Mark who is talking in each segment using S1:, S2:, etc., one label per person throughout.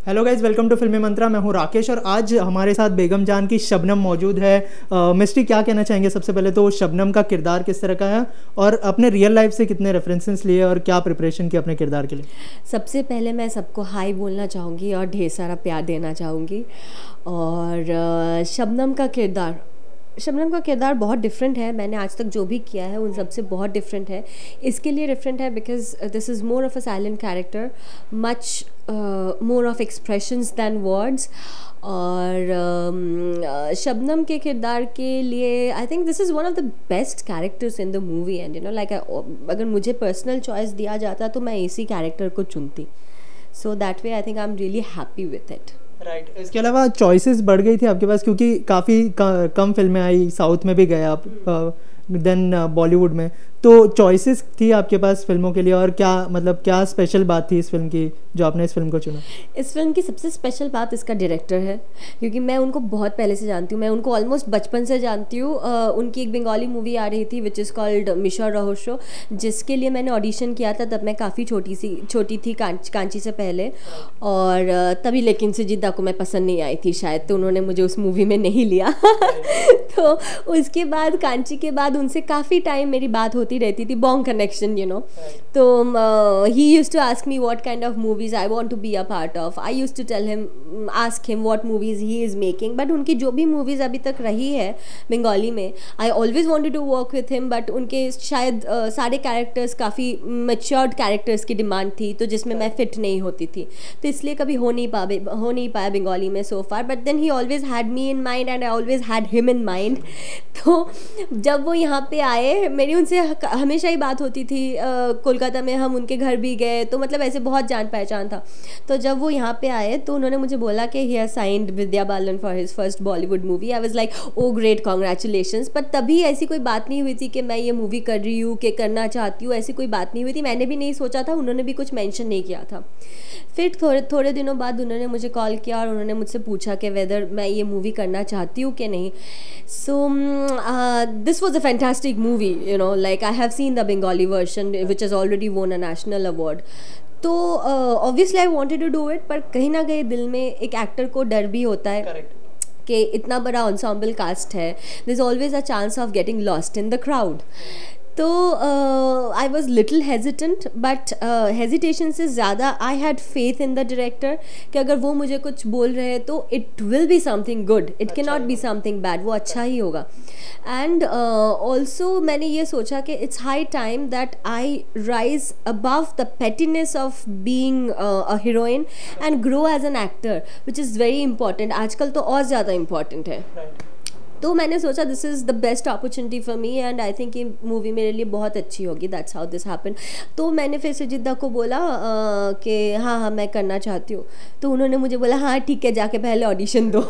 S1: Hello guys, welcome to फिल्मी मंत्रा। मैं हूं राकेश और आज हमारे साथ बेगम जान की शबनम मौजूद है। मिस्टी, क्या कहना चाहेंगे? सबसे पहले तो शबनम का किरदार किस तरह का है और अपने रियल लाइफ से कितने रेफरेंसेस लिए और क्या प्रिपरेशन की अपने किरदार के लिए?
S2: सबसे पहले मैं सबको हाई बोलना चाहूँगी और ढेर सारा प्यार देना चाहूँगी। और शबनम का किरदार बहुत डिफरेंट है। मैंने आज तक जो भी किया है उन सब से बहुत डिफरेंट है। इसके लिए डिफरेंट है because this is more of a silent character, much more of expressions than words. और शबनम के किरदार के लिए I think this is one of the best characters in the movie and like अगर मुझे पर्सनल चॉइस दिया जाता तो मैं इसी कैरेक्टर को चुनती। So that way I think I am really happy with it.
S1: Right. इसके अलावा चॉइसेस बढ़ गई थी आपके पास क्योंकि काफ़ी कम फिल्में आई, साउथ में भी गए आप, देन बॉलीवुड में, तो चॉइसेस थी आपके पास फिल्मों के लिए। और क्या स्पेशल बात थी इस फिल्म की जो आपने इस फिल्म को चुना?
S2: इस फिल्म की सबसे स्पेशल बात इसका डायरेक्टर है, क्योंकि मैं उनको बहुत पहले से जानती हूँ। मैं उनको ऑलमोस्ट बचपन से जानती हूँ। उनकी एक बंगाली मूवी आ रही थी विच इज़ कॉल्ड मिशर रहस्य, जिसके लिए मैंने ऑडिशन किया था। तब मैं काफ़ी छोटी थी, कांची से पहले। और तभी लेकिन से जिद्दा को मैं पसंद नहीं आई थी शायद, तो उन्होंने मुझे उस मूवी में नहीं लिया। तो उसके बाद कांची के बाद उनसे काफ़ी टाइम मेरी बात होती रहती थी, बॉन्ग कनेक्शन, यू नो। तो he used to ask me what kind of movies I want to be a part of. I used to tell him, ask him what movies he is making. But उनकी जो भी movies अभी तक रही है बंगाली में, I always wanted to work with him. But उनके शायद सारे कैरेक्टर्स काफ़ी मैच्योर्ड कैरेक्टर्स की डिमांड थी, तो जिसमें मैं फिट नहीं होती थी, तो इसलिए कभी हो नहीं पाया बंगाली में so far. But then he always had me in mind and I always had him in mind. तो जब वो यहाँ पे आए, मेरी उनसे हमेशा ही बात होती थी। कोलकाता में हम उनके घर भी गए, तो मतलब ऐसे बहुत जान पहचान था। तो जब वो यहाँ पे आए तो उन्होंने मुझे बोला कि he has signed Vidya Balan for his first Bollywood movie. I was like oh great, congratulations. पर तभी ऐसी कोई बात नहीं हुई थी कि मैं ये मूवी कर रही हूँ, कि करना चाहती हूँ, ऐसी कोई बात नहीं हुई थी। मैंने भी नहीं सोचा था, उन्होंने भी कुछ मेंशन नहीं किया था। फिर थोड़े दिनों बाद उन्होंने मुझे कॉल किया और उन्होंने मुझसे पूछा कि वेदर मैं ये मूवी करना चाहती हूँ कि नहीं। So this was a fantastic movie, you know, like I have seen the Bengali version which has already won a national award. तो obviously I wanted to do it, पर कहीं ना कहीं दिल में एक एक्टर को डर भी होता है।
S1: Correct.
S2: कि इतना बड़ा ensemble कास्ट है, there is always a chance of getting lost in the crowd. तो I was little hesitant, but hesitation से ज़्यादा I had faith in the director कि अगर वो मुझे कुछ बोल रहे हैं तो it will be something good, it can not be something bad, वो अच्छा ही होगा। एंड ऑल्सो मैंने ये सोचा कि it's high time that I rise above the pettiness of being a heroine and grow as an actor, which is very important. आजकल तो और ज़्यादा इम्पॉर्टेंट है। तो मैंने सोचा this is the best opportunity for me and I think ये movie मेरे लिए बहुत अच्छी होगी। That's how this happen. तो मैंने फिर से जिद्दा को बोला कि हाँ मैं करना चाहती हूँ। तो उन्होंने मुझे बोला हाँ ठीक है, जाके पहले ऑडिशन दो।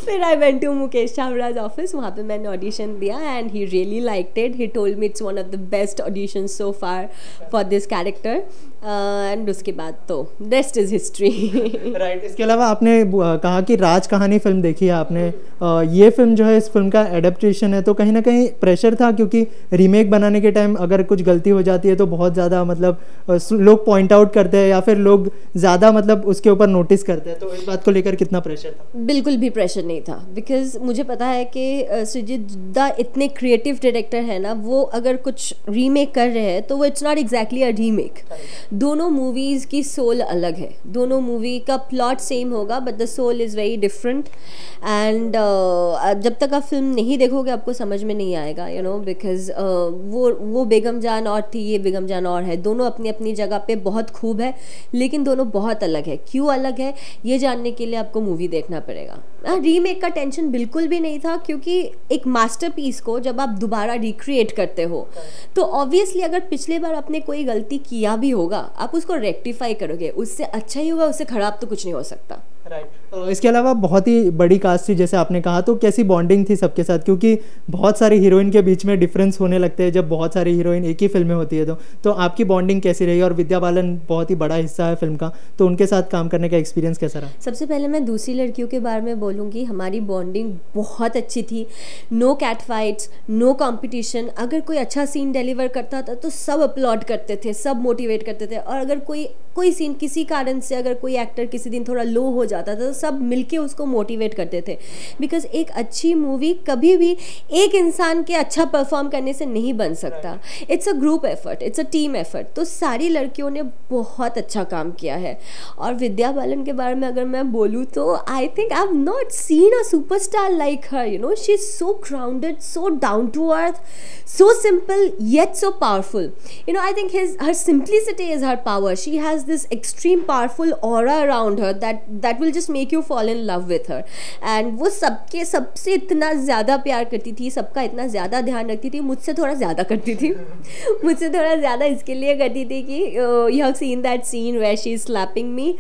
S2: फिर I went to Mukesh Chhabra's office, वहाँ पे मैंने ऑडिशन दिया and he really liked it. He told me it's one of the best audition so far for this character. And उसके बाद तो रेस्ट इज हिस्ट्री।
S1: राइट। इसके अलावा आपने कहा कि राज कहानी फिल्म देखी है आपने। ये फिल्म जो है, इस फिल्म का एडेप्टेशन है, तो कहीं ना कहीं प्रेशर था क्योंकि रीमेक बनाने के टाइम अगर कुछ गलती हो जाती है तो बहुत ज़्यादा लोग पॉइंट आउट करते हैं या फिर लोग ज़्यादा उसके ऊपर नोटिस करते हैं, तो इस बात को लेकर कितना प्रेशर था?
S2: बिल्कुल भी प्रेशर नहीं था, बिकॉज मुझे पता है कि सृजित दा इतने क्रिएटिव डायरेक्टर है ना, वो अगर कुछ रीमेक कर रहे हैं तो वो it's not exactly a remake. दोनों मूवीज़ की सोल अलग है, दोनों मूवी का प्लॉट सेम होगा but the soul is very different. And जब तक आप फिल्म नहीं देखोगे आपको समझ में नहीं आएगा, यू नो, बिकॉज वो बेगम जान और थी, ये बेगम जान और है। दोनों अपनी अपनी जगह पे बहुत खूब है, लेकिन दोनों बहुत अलग है। क्यों अलग है ये जानने के लिए आपको मूवी देखना पड़ेगा। रीमेक का टेंशन बिल्कुल भी नहीं था, क्योंकि एक मास्टरपीस को जब आप दोबारा रिक्रिएट करते हो तो ऑब्वियसली अगर पिछले बार आपने कोई गलती किया भी होगा आप उसको रेक्टिफाई करोगे, उससे अच्छा ही होगा, उससे ख़राब तो कुछ नहीं हो सकता।
S1: राइट। इसके अलावा बहुत ही बड़ी कास्ट थी जैसे आपने कहा, तो कैसी बॉन्डिंग थी सबके साथ, क्योंकि बहुत सारी हीरोइन के बीच में डिफरेंस होने लगते हैं जब बहुत सारी हीरोइन एक ही फिल्म में होती है, तो आपकी बॉन्डिंग कैसी रही? और विद्या बालन बहुत ही बड़ा हिस्सा है फिल्म का, तो उनके साथ काम करने का एक्सपीरियंस कैसा रहा?
S2: सबसे पहले मैं दूसरी लड़कियों के बारे में बोलूँगी, हमारी बॉन्डिंग बहुत अच्छी थी। No cat fights, no competition. अगर कोई अच्छा सीन डिलीवर करता था तो सब अपलॉड करते थे, सब मोटिवेट करते थे। और अगर कोई सीन किसी कारण से, अगर कोई एक्टर किसी दिन थोड़ा लो हो जाता था तो सब मिलके उसको मोटिवेट करते थे। बिकॉज एक अच्छी मूवी कभी भी एक इंसान के अच्छा परफॉर्म करने से नहीं बन सकता। It's a group effort, it's a team effort. तो सारी लड़कियों ने बहुत अच्छा काम किया है। और विद्या बालन के बारे में अगर मैं बोलूँ तो I think I have not seen a superstar like her. You know, she is so grounded, so down to earth, so simple yet so powerful. You know, I think her simplicity is her power. She has this extreme powerful aura around her that will just make you fall in love with her. And वो सबसे इतना ज़्यादा प्यार करती थी, सबका इतना ज़्यादा ध्यान रखती थी। मुझसे थोड़ा ज़्यादा करती थी मुझसे थोड़ा ज़्यादा इसके लिए करती थी कि you have seen that scene where she is slapping me.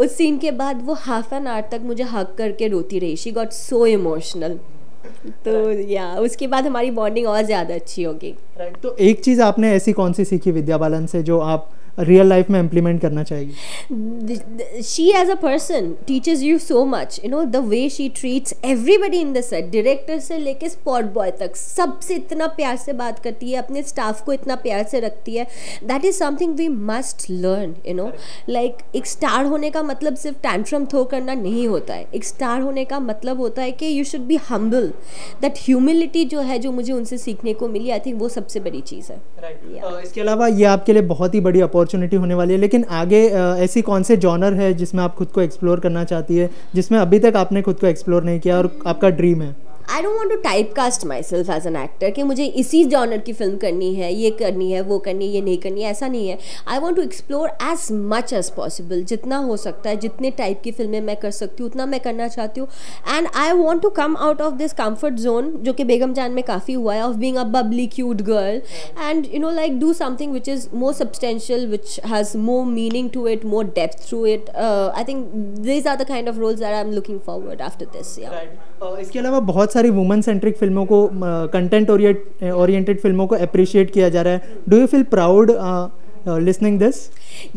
S2: उस सीन के बाद वो हाफ एन आवर तक मुझे हग करके रोती रही। She got so emotional. तो या उसके बाद हमारी बॉन्डिंग और ज़्यादा अच्छी होगी।
S1: राइट। तो एक चीज़ आपने ऐसी कौन सी सीखी विद्या बालन से जो आप रियल लाइफ में इम्प्लीमेंट करना चाहेगी?
S2: She as a person teaches you so much. You know, the way she treats everybody in the set, director से लेके स्पॉट बॉय तक, सबसे इतना प्यार से बात करती है, अपने स्टाफ को इतना प्यार से रखती है। That is something we must learn. You know, like एक स्टार होने का मतलब सिर्फ टैंट्रम थ्रो करना नहीं होता है। एक स्टार होने का मतलब होता है कि you should be humble. That humility जो है, जो मुझे उनसे सीखने को मिली, आई थिंक वो सबसे बड़ी चीज़ है।
S1: इसके अलावा ये आपके लिए बहुत ही बड़ी अपॉर्चुनिटी होने वाली है, लेकिन आगे ऐसी कौन से जॉनर है जिसमें आप खुद को एक्सप्लोर करना चाहती है, जिसमें अभी तक आपने खुद को एक्सप्लोर नहीं किया और आपका ड्रीम है?
S2: I don't want to typecast myself as an actor कि मुझे इसी जॉनर की फिल्म करनी है, ये करनी है, वो करनी है, ये नहीं करनी है, ऐसा नहीं है। I want to explore as much as possible, जितना हो सकता है, जितने टाइप की फिल्में मैं कर सकती हूँ उतना मैं करना चाहती हूँ। And I want to come out of this comfort zone, जो कि बेगम जान में काफ़ी हुआ है, of being a bubbly cute girl, and you know, like do something which is more substantial, which has more meaning to it, more depth through it. I think these are the kind of roles that I am looking forward after this.
S1: इसके अलावा बहुत सारी woman centric फिल्मों को, content oriented फिल्मों को appreciate किया जा रहा है। Do you feel proud listening this?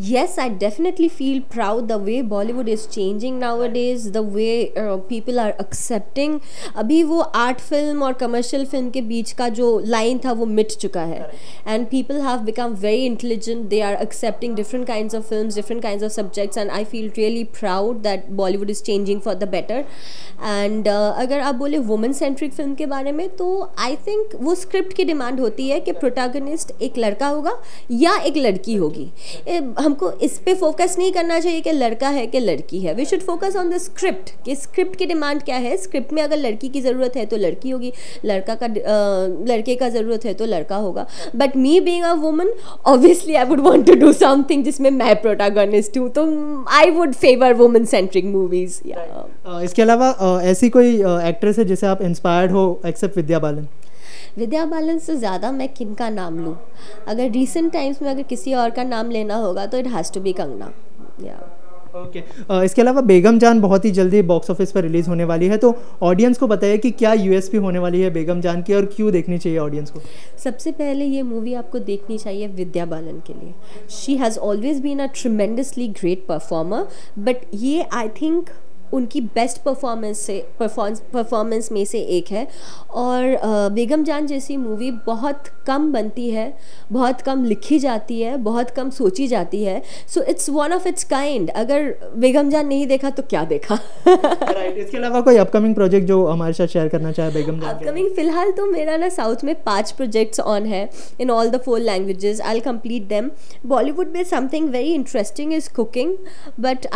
S2: Yes, I definitely feel proud the way Bollywood is changing nowadays, the way people are accepting. अभी वो आर्ट फिल्म और कमर्शियल फिल्म के बीच का जो लाइन था वो मिट चुका है, and people have become very intelligent. They are accepting different kinds of films, different kinds of subjects, and I feel really proud that Bollywood is changing for the better. And अगर आप बोले women centric film के बारे में, तो I think वो script की demand होती है कि प्रोटैगनिस्ट एक लड़का होगा या एक लड़की होगी। हमको इस पे फोकस नहीं करना चाहिए कि लड़का है कि लड़की है। We should focus on the script, कि स्क्रिप्ट की डिमांड क्या है। स्क्रिप्ट में अगर लड़की की ज़रूरत है तो लड़की होगी, लड़के का ज़रूरत है तो लड़का होगा। But me being a woman, obviously I would want to do something जिसमें मैं प्रोटैगनिस्ट हूँ, तो I would favour women centric movies.
S1: इसके अलावा ऐसी कोई एक्ट्रेस है जिसे आप इंस्पायर्ड हो एक्सेप्ट विद्या बालन?
S2: विद्या बालन से ज़्यादा मैं किन का नाम लूँ? अगर रिसेंट टाइम्स में अगर किसी और का नाम लेना होगा तो it has to be Kangana.
S1: Okay. इसके अलावा बेगम जान बहुत ही जल्दी बॉक्स ऑफिस पर रिलीज़ होने वाली है, तो ऑडियंस को बताइए कि क्या यूएसपी होने वाली है बेगम जान की और क्यों देखनी चाहिए ऑडियंस को?
S2: सबसे पहले ये मूवी आपको देखनी चाहिए विद्या बालन के लिए। She has always been a tremendously great performer, but ये आई थिंक उनकी बेस्ट परफॉर्मेंस में से एक है। और बेगम जान जैसी मूवी बहुत कम बनती है, बहुत कम लिखी जाती है, बहुत कम सोची जाती है। So it's one of its kind. अगर बेगम जान नहीं देखा तो क्या देखा।
S1: राइट। इसके अलावा कोई अपकमिंग प्रोजेक्ट जो हमारे साथ शेयर करना चाहे बेगम जान?
S2: अपकमिंग फिलहाल तो मेरा ना साउथ में 5 प्रोजेक्ट्स ऑन है in all the 4 languages. I will complete them. Bollywood में something very interesting is cooking, but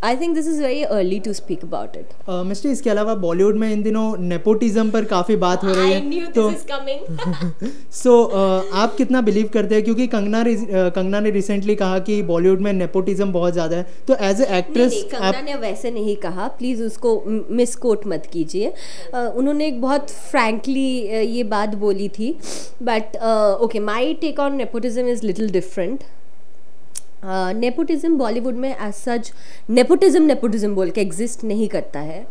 S2: I think this is very early to speak about it.
S1: Mister, इसके अलावा बॉलीवुड में इन दिनों नेपोटिज्म पर काफ़ी बात हो रही है, तो सो आप कितना बिलीव करते हैं? क्योंकि कंगना ने रिसेंटली कहा कि बॉलीवुड में नेपोटिज्म बहुत ज़्यादा है, तो एज ए एक्ट्रेस
S2: कंगना ने वैसे नहीं कहा, प्लीज़ उसको मिसकोट मत कीजिए। उन्होंने एक बहुत फ्रैंकली ये बात बोली थी, but okay, my take on nepotism is little different. Nepotism Bollywood में एज सच नेपोटिज्म बोल के एग्जिस्ट नहीं करता है।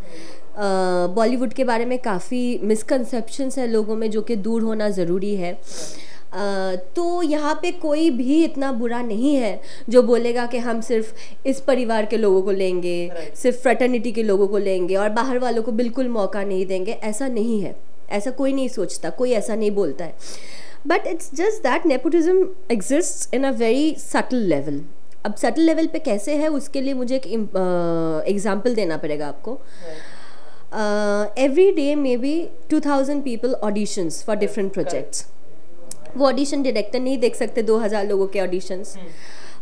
S2: बॉलीवुड के बारे में काफ़ी मिसकंसेप्शंस है लोगों में, जो कि दूर होना ज़रूरी है। तो यहाँ पे कोई भी इतना बुरा नहीं है जो बोलेगा कि हम सिर्फ इस परिवार के लोगों को लेंगे, सिर्फ फ्रेटर्निटी के लोगों को लेंगे और बाहर वालों को बिल्कुल मौका नहीं देंगे। ऐसा नहीं है, ऐसा कोई नहीं सोचता, कोई ऐसा नहीं बोलता है। But it's just that nepotism exists in a very subtle level. अब सटल लेवल पे कैसे है, उसके लिए मुझे एक एग्जाम्पल देना पड़ेगा आपको। Every day may be 2000 people auditions for different projects. वो ऑडिशन डायरेक्टर नहीं देख सकते 2000 लोगों के ऑडिशंस।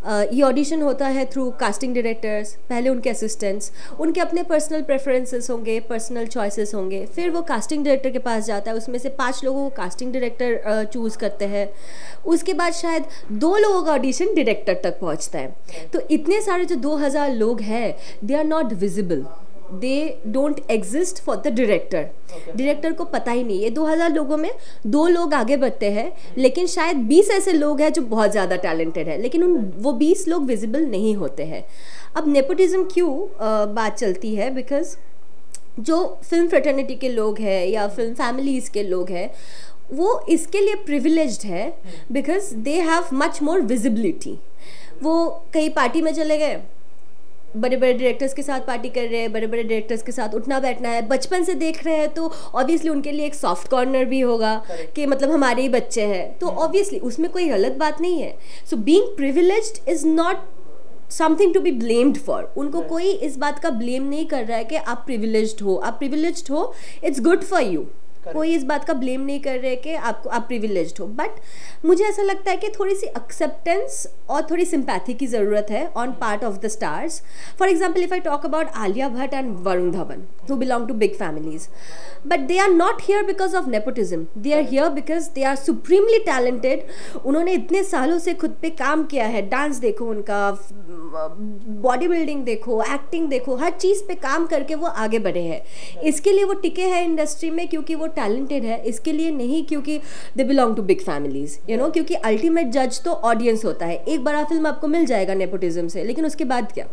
S2: ये ऑडिशन होता है थ्रू कास्टिंग डायरेक्टर्स, पहले उनके असिस्टेंट्स, उनके अपने पर्सनल प्रेफरेंसेस होंगे, पर्सनल चॉइसेस होंगे, फिर वो कास्टिंग डायरेक्टर के पास जाता है, उसमें से 5 लोगों को कास्टिंग डायरेक्टर चूज़ करते हैं, उसके बाद शायद 2 लोगों का ऑडिशन डायरेक्टर तक पहुंचता है। तो इतने सारे जो 2000 लोग हैं, they are not visible, they don't exist for the director. Director को पता ही नहीं। ये 2000 लोगों में 2 लोग आगे बढ़ते हैं, लेकिन शायद 20 ऐसे लोग हैं जो बहुत ज़्यादा टैलेंटेड है, लेकिन वो 20 लोग विजिबल नहीं होते हैं। अब नेपोटिज्म क्यों बात चलती है, बिकॉज जो फिल्म फ्रेटर्निटी के लोग हैं या फिल्म फैमिलीज़ के लोग हैं, वो इसके लिए प्रिविलेज्ड है because they have much more visibility. वो कहीं पार्टी में चले गए, बड़े बड़े डायरेक्टर्स के साथ पार्टी कर रहे हैं, बड़े बड़े डायरेक्टर्स के साथ उठना बैठना है, बचपन से देख रहे हैं, तो ऑब्वियसली उनके लिए एक सॉफ्ट कॉर्नर भी होगा कि मतलब हमारे ही बच्चे हैं, तो ऑब्वियसली उसमें कोई गलत बात नहीं है। So being privileged is not something to be blamed for. उनको कोई इस बात का ब्लेम नहीं कर रहा है कि आप प्रिविलेज्ड हो, इट्स गुड फॉर यू। कोई इस बात का ब्लेम नहीं कर रहे कि आप प्रिविलेज्ड हो। बट मुझे ऐसा लगता है कि थोड़ी सी एक्सेप्टेंस और थोड़ी सिंपैथी की ज़रूरत है on part of the stars. For example, if I talk about Alia Bhatt and Varun Dhawan, who belong to big families, but they are not here because of nepotism. They are here because they are supremely talented. उन्होंने इतने सालों से खुद पे काम किया है, dance देखो उनका, बॉडी बिल्डिंग देखो, एक्टिंग देखो, हर चीज़ पे काम करके वो आगे बढ़े हैं। इसके लिए वो टिके हैं इंडस्ट्री में क्योंकि वो टैलेंटेड है, इसके लिए नहीं क्योंकि they belong to big families, you know. क्योंकि अल्टीमेट जज तो ऑडियंस होता है। एक बड़ा फिल्म आपको मिल जाएगा नेपोटिज्म से, लेकिन उसके बाद क्या?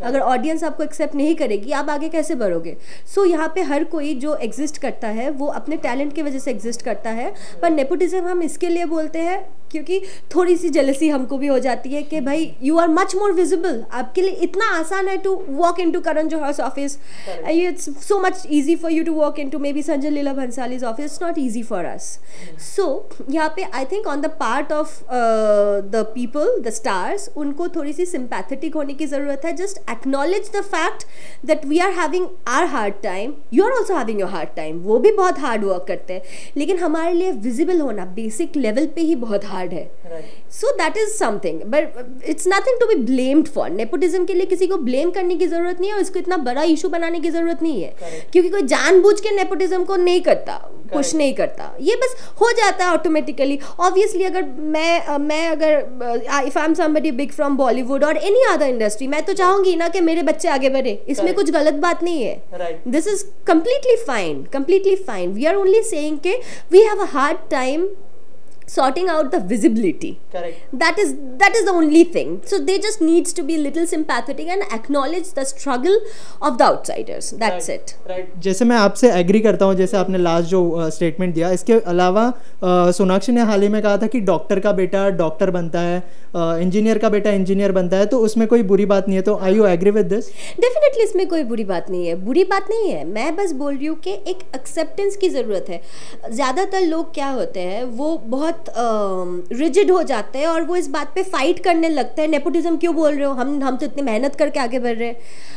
S2: अगर ऑडियंस आपको एक्सेप्ट नहीं करेगी, आप आगे कैसे बढ़ोगे? सो यहाँ पे हर कोई जो एग्जिस्ट करता है वो अपने टैलेंट की वजह से एग्जिस्ट करता है। पर नेपोटिज्म हम इसके लिए बोलते हैं क्योंकि थोड़ी सी जेलसी हमको भी हो जाती है कि भाई you are much more visible. आपके लिए इतना आसान है to walk in to Karan Johar's office, it's so much easy for you to walk in to maybe Sanjay Leela Bhansali's office, it's not easy for us. So यहाँ पे I think on the part of the people, the stars, उनको थोड़ी सी sympathetic होने की ज़रूरत है। Just acknowledge the fact that we are having our hard time, you are also having your hard time. वो भी बहुत हार्ड वर्क करते हैं, लेकिन हमारे लिए विजिबल होना बेसिक लेवल पे ही बहुत हार्ड है। So that is something, but it's nothing to be blamed for. Nepotism के लिए किसी को ब्लेम करने की जरूरत नहीं है और इसको इतना बड़ा इशू बनाने की जरूरत नहीं है, क्योंकि कोई जानबूझ के नेपोटिज्म को नहीं करता, पुश नहीं करता, ये बस हो जाता है ऑटोमेटिकली। ऑब्वियसली अगर मैं अगर if I am somebody big from Bollywood और एनी अदर इंडस्ट्री, मैं तो चाहूंगी ना कि मेरे बच्चे आगे बढ़े, इसमें कुछ गलत बात नहीं है। This is completely fine. We are only saying कि we have a hard time sorting out the visibility.
S1: Correct.
S2: That is the only thing. So they just needs to be little sympathetic and acknowledge the struggle of the outsiders. That's it.
S1: Right. जैसे मैं आपसे agree करता हूँ, जैसे आपने last जो statement दिया, इसके अलावा सोनाक्षी ने हाल ही में कहा था कि डॉक्टर का बेटा डॉक्टर बनता है, इंजीनियर का बेटा इंजीनियर बनता है, तो उसमें कोई बुरी बात नहीं है। तो I you agree with this?
S2: Definitely इसमें कोई बुरी बात नहीं है, बुरी बात नहीं है। मैं बस बोल रही हूँ कि एक एक्सेप्टेंस की ज़रूरत है। ज़्यादातर लोग क्या होते हैं, वो बहुत रिजिड हो जाते हैं और वो इस बात पे फाइट करने लगते हैं। नेपोटिज्म क्यों बोल रहे हो? हम तो इतनी मेहनत करके आगे बढ़ रहे हैं।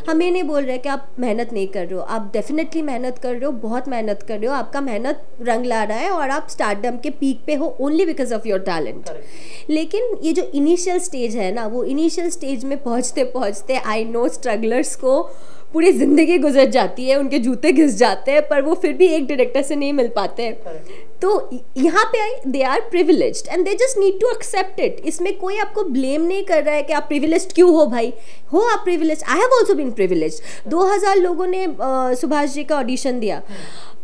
S2: हम ये नहीं बोल रहे कि आप मेहनत नहीं कर रहे हो, आप डेफिनेटली मेहनत कर रहे हो, बहुत मेहनत कर रहे हो, आपका मेहनत रंग ला रहा है और आप स्टारडम के पीक पे हो only because of your talent. लेकिन ये जो इनिशियल स्टेज है ना, वो इनिशियल स्टेज में पहुँचते पहुँचते आई नो स्ट्रगलर्स को पूरी ज़िंदगी गुजर जाती है, उनके जूते घिस जाते हैं, पर वो फिर भी एक डायरेक्टर से नहीं मिल पाते हैं। तो यहाँ पे they are privileged and they just need to accept it. इसमें कोई आपको ब्लेम नहीं कर रहा है कि आप प्रिविलेज्ड क्यों हो भाई, हो आप privileged. I have also been privileged. 2000 लोगों ने सुभाष जी का ऑडिशन दिया,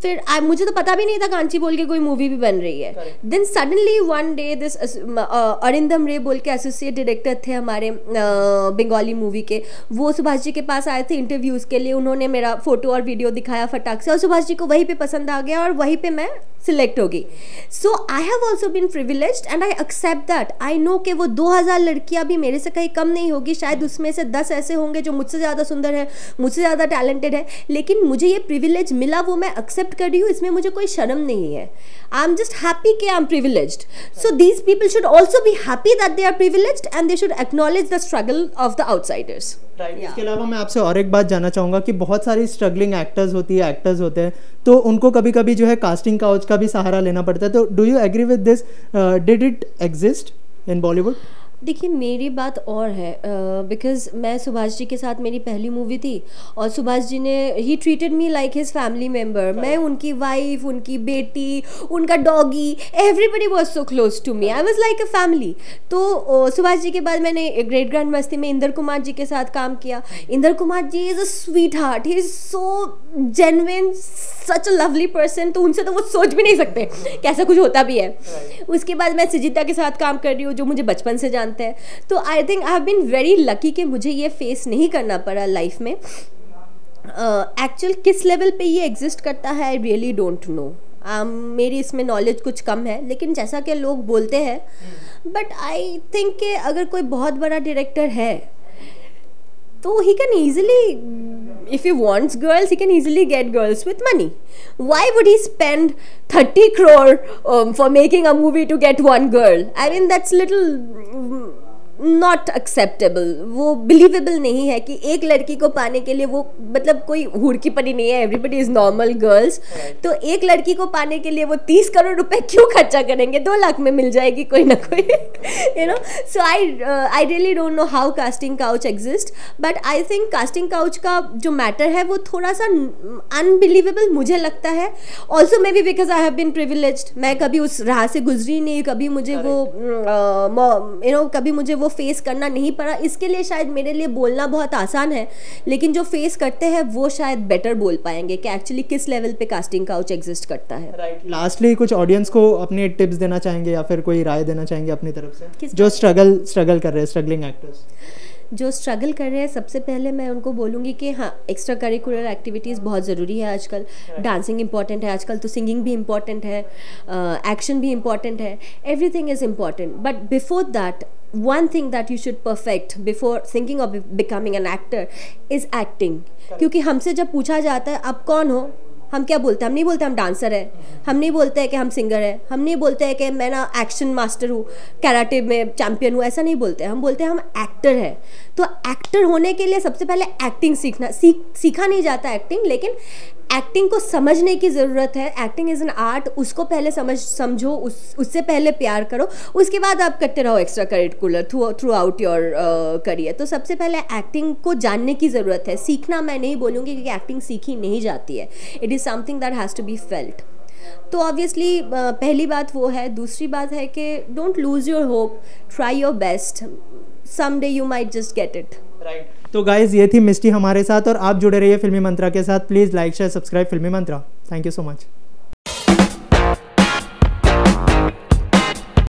S2: फिर मुझे तो पता भी नहीं था कांची बोल के कोई मूवी भी बन रही है। Then suddenly one day this Arindam Ray बोल के एसोसिएट डायरेक्टर थे हमारे बंगाली मूवी के, वो सुभाष जी के पास आए थे इंटरव्यूज़ के लिए। उन्होंने मेरा फोटो और वीडियो दिखाया फटाक से, और सुभाष जी को वहीं पे पसंद आ गया और वहीं पे मैं सिलेक्ट हो गई। So I have also been privileged and I accept that. I know कि वो 2000 लड़कियां भी मेरे से कहीं कम नहीं होगी, शायद उसमें से 10 ऐसे होंगे जो मुझसे ज़्यादा सुंदर है, मुझसे ज़्यादा टैलेंटेड है, लेकिन मुझे ये प्रिविलेज मिला, वो मैं एक्सेप्ट कर रही हूँ, इसमें मुझे कोई शर्म नहीं है। आई एम जस्ट हैप्पी कि I am privileged. So these people should also be happy that they are privileged and they should acknowledge the struggle of the outsiders.
S1: इसके अलावा मैं आपसे और एक बात जानना चाहूँगा कि बहुत सारी स्ट्रगलिंग एक्टर्स होते हैं, तो उनको कभी कभी जो है कास्टिंग काउच का भी सहारा लेना पड़ता है। तो do you agree with this? Did it exist in Bollywood?
S2: देखिए मेरी बात और है, बिकॉज मैं सुभाष जी के साथ मेरी पहली मूवी थी और सुभाष जी ने ही treated me like his family member. मैं उनकी वाइफ, उनकी बेटी, उनका doggy, everybody was so close to me, I was like a family. तो सुभाष जी के बाद मैंने ग्रेट ग्रैंड मस्ती में इंदर कुमार जी के साथ काम किया। Inder Kumar ji is a sweetheart, he is so genuine, such a lovely person. तो उनसे तो वो सोच भी नहीं सकते कैसा कुछ होता भी है। उसके बाद मैं सुजीता के साथ काम कर रही हूँ जो मुझे बचपन से जानते हैं। तो I think I have been very lucky कि मुझे ये फेस नहीं करना पड़ा लाइफ में। एक्चुअल किस लेवल पे ये एग्जिस्ट करता है आई रियली डोंट नो। मेरी इसमें नॉलेज कुछ कम है, लेकिन जैसा कि लोग बोलते हैं, बट आई थिंक कि अगर कोई बहुत बड़ा डायरेक्टर है तो he can easily, if he wants girls, he can easily get girls with money. Why would he spend 30 crore for making a movie to get one girl? I mean that's little not acceptable. वो believable नहीं है कि एक लड़की को पाने के लिए वो, मतलब कोई हूर की परी नहीं है, एवरीबडी इज़ नॉर्मल गर्ल्स। तो एक लड़की को पाने के लिए वो 30 करोड़ रुपए क्यों खर्चा करेंगे? 2 लाख में मिल जाएगी कोई ना कोई, you know. So I really don't know how casting couch exist, but I think casting couch का जो मैटर है वो थोड़ा सा अनबिलीवेबल मुझे लगता है। Also maybe because I have been privileged. मैं कभी उस राह से गुजरी नहीं, कभी मुझे वो यू नो कभी मुझे वो फेस करना नहीं पड़ा। इसके लिए शायद मेरे लिए बोलना बहुत आसान है, लेकिन जो फेस करते हैं वो शायद बेटर बोल पाएंगे कि एक्चुअली किस लेवल पे कास्टिंग काउच एग्जिस्ट करता है।
S1: राइट। लास्टली कुछ ऑडियंस को अपने टिप्स देना चाहेंगे या फिर कोई राय देना चाहेंगे अपनी तरफ से, जो स्ट्रगल कर रहे हैं, स्ट्रगलिंग एक्टर्स
S2: जो स्ट्रगल कर रहे हैं? सबसे पहले मैं उनको बोलूँगी कि हाँ, एक्स्ट्रा करिकुलर एक्टिविटीज़ बहुत ज़रूरी है आजकल। डांसिंग इंपॉर्टेंट है आजकल, तो सिंगिंग भी इम्पॉर्टेंट है, एक्शन भी इम्पॉर्टेंट है, everything is important. But before that, one thing that you should perfect before thinking of becoming an actor is acting. क्योंकि हमसे जब पूछा जाता है आप कौन हो, हम क्या बोलते हैं? हम नहीं बोलते हम डांसर है, हम नहीं बोलते हैं कि हम सिंगर है, हम नहीं बोलते हैं कि मैं ना एक्शन मास्टर हूँ, कराटे में चैम्पियन हूँ, ऐसा नहीं बोलते हैं। हम बोलते हैं हम एक्टर है। तो एक्टर होने के लिए सबसे पहले एक्टिंग सीखा नहीं जाता एक्टिंग, लेकिन एक्टिंग को समझने की ज़रूरत है। एक्टिंग इज़ एन आर्ट, उसको पहले समझो, उससे पहले प्यार करो, उसके बाद आप करते रहो extra curricular through out your career. तो सबसे पहले एक्टिंग को जानने की ज़रूरत है। सीखना मैं नहीं बोलूँगी क्योंकि एक्टिंग सीखी नहीं जाती है, it is something that has to be felt. तो ऑब्वियसली पहली बात वो है। दूसरी बात है कि don't lose your hope, try your best, someday you might just get it.
S1: Right. तो गाइज ये थी मिस्टी हमारे साथ, और आप जुड़े रहिए फिल्मी मंत्रा के साथ। Please like share subscribe Filmi Mantra. Thank you so much.